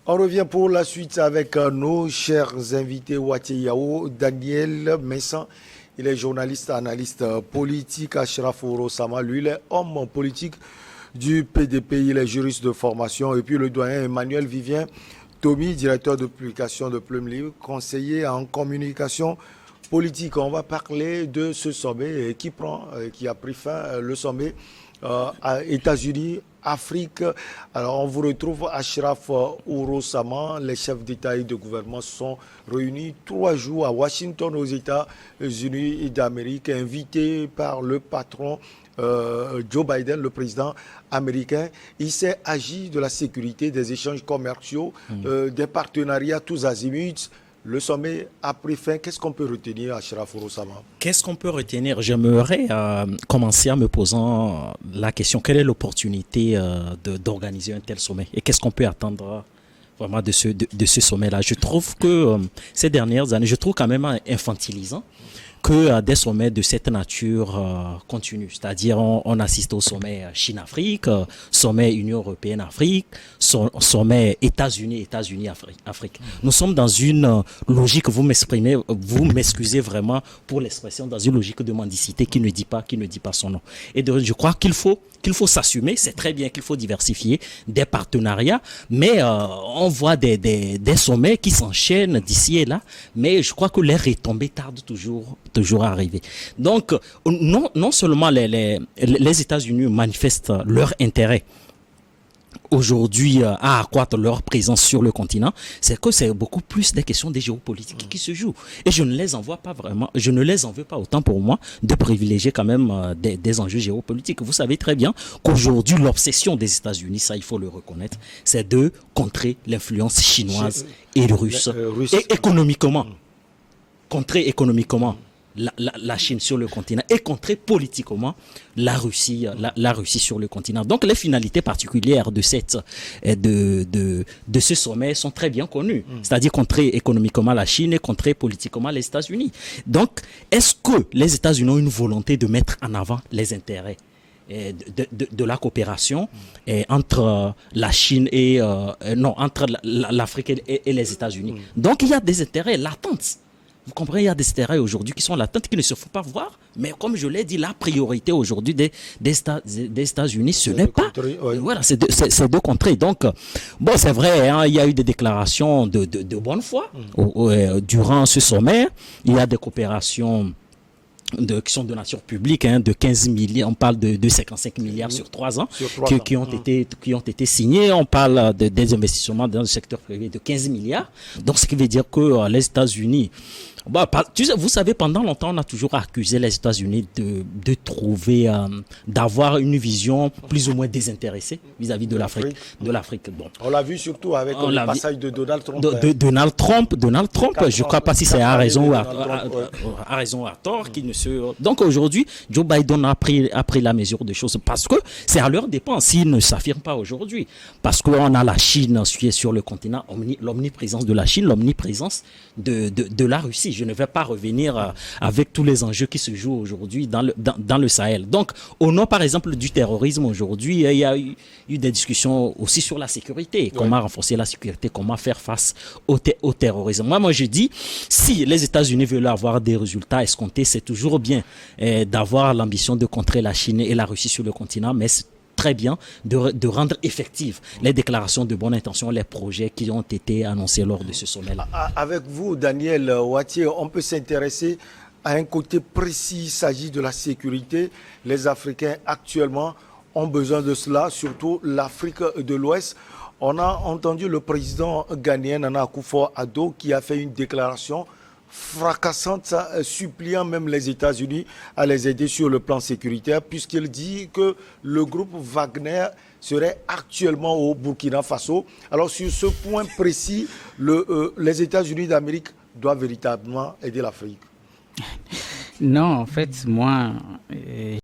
On revient pour la suite avec nos chers invités Watie Yao, Daniel Messan. Il est journaliste, analyste politique. Achraf Ouro-Sama, lui, il est homme politique du PDP. Il est juriste de formation. Et puis le doyen Emmanuel Vivien Tomi, directeur de publication de Plume Libre, conseiller en communication politique. On va parler de ce sommet qui a pris fin, le sommet à États-Unis, Afrique. Alors on vous retrouve Achraf Ouro-Sama. Les chefs d'État et de gouvernement sont réunis 3 jours à Washington aux États-Unis d'Amérique, invités par le patron Joe Biden, le président américain. Il s'est agi de la sécurité, des échanges commerciaux, des partenariats tous azimuts. Le sommet a pris fin. Qu'est-ce qu'on peut retenir, Achraf Ouro-Sama? Qu'est-ce qu'on peut retenir? J'aimerais commencer en me posant la question, quelle est l'opportunité d'organiser un tel sommet? Et qu'est-ce qu'on peut attendre vraiment de ce sommet-là? Je trouve que ces dernières années, je trouve quand même infantilisant que des sommets de cette nature continuent. C'est-à-dire, on assiste au sommet Chine-Afrique, sommet Union Européenne-Afrique, sommet États-Unis-Afrique. Nous sommes dans une logique, vous m'excusez vraiment pour l'expression, dans une logique de mendicité qui ne dit pas son nom. Et je crois qu'il faut s'assumer. C'est très bien qu'il faut diversifier des partenariats, mais on voit des sommets qui s'enchaînent d'ici et là, mais je crois que les retombées tardent toujours à arriver. Donc, non seulement les États-Unis manifestent leur intérêt aujourd'hui à accroître leur présence sur le continent, c'est que c'est beaucoup plus des questions de géopolitique qui se jouent. Et je ne les en veux pas autant pour moi de privilégier quand même des enjeux géopolitiques. Vous savez très bien qu'aujourd'hui, l'obsession des États-Unis, ça il faut le reconnaître, c'est de contrer l'influence chinoise et russe. Et économiquement, contrer économiquement la Chine sur le continent et contrer politiquement la Russie sur le continent. Donc les finalités particulières de ce sommet sont très bien connues. C'est-à-dire contrer économiquement la Chine et contrer politiquement les États-Unis. Donc est-ce que les États-Unis ont une volonté de mettre en avant les intérêts de la coopération entre la Chine et entre l'Afrique et les États-Unis? Donc il y a des intérêts latents. Vous comprenez, il y a des intérêts aujourd'hui qui sont latents, qui ne se font pas voir. Mais comme je l'ai dit, la priorité aujourd'hui des États-Unis, ce n'est pas... Voilà, c'est de contrer. Donc, bon, c'est vrai, hein, il y a eu des déclarations de bonne foi durant ce sommet. Il y a des coopérations qui sont de nature publique, de 15 milliards, on parle de 55 milliards sur 3 ans qui ont été signés. On parle des investissements dans le secteur privé de 15 milliards. Donc, ce qui veut dire que les États-Unis... vous savez, pendant longtemps, on a toujours accusé les États-Unis d'avoir une vision plus ou moins désintéressée vis-à-vis de l'Afrique. Bon. On l'a vu surtout avec le passage de Donald Trump. Donald Trump, je ne crois pas si c'est à raison ou à tort qu'il ne se... Donc aujourd'hui, Joe Biden a pris la mesure des choses parce que c'est à leur dépens s'ils ne s'affirment pas aujourd'hui. Parce qu'on a la Chine qui est sur le continent, l'omniprésence de la Chine, l'omniprésence de la Russie. Je ne vais pas revenir avec tous les enjeux qui se jouent aujourd'hui dans le Sahel. Donc, au nom, par exemple, du terrorisme aujourd'hui, il y a eu des discussions aussi sur la sécurité. Comment renforcer la sécurité, comment faire face au terrorisme. Moi, je dis, si les États-Unis veulent avoir des résultats escomptés, c'est toujours bien d'avoir l'ambition de contrer la Chine et la Russie sur le continent, mais c'est très bien de rendre effectives les déclarations de bonne intention, les projets qui ont été annoncés lors de ce sommet-là. Avec vous, Daniel Watie, on peut s'intéresser à un côté précis. Il s'agit de la sécurité. Les Africains actuellement ont besoin de cela, surtout l'Afrique de l'Ouest. On a entendu le président ghanéen Nana Akufo-Addo qui a fait une déclaration fracassante, suppliant même les États-Unis à les aider sur le plan sécuritaire, puisqu'il dit que le groupe Wagner serait actuellement au Burkina Faso. Alors sur ce point précis, les États-Unis d'Amérique doivent véritablement aider l'Afrique. Non, en fait, moi...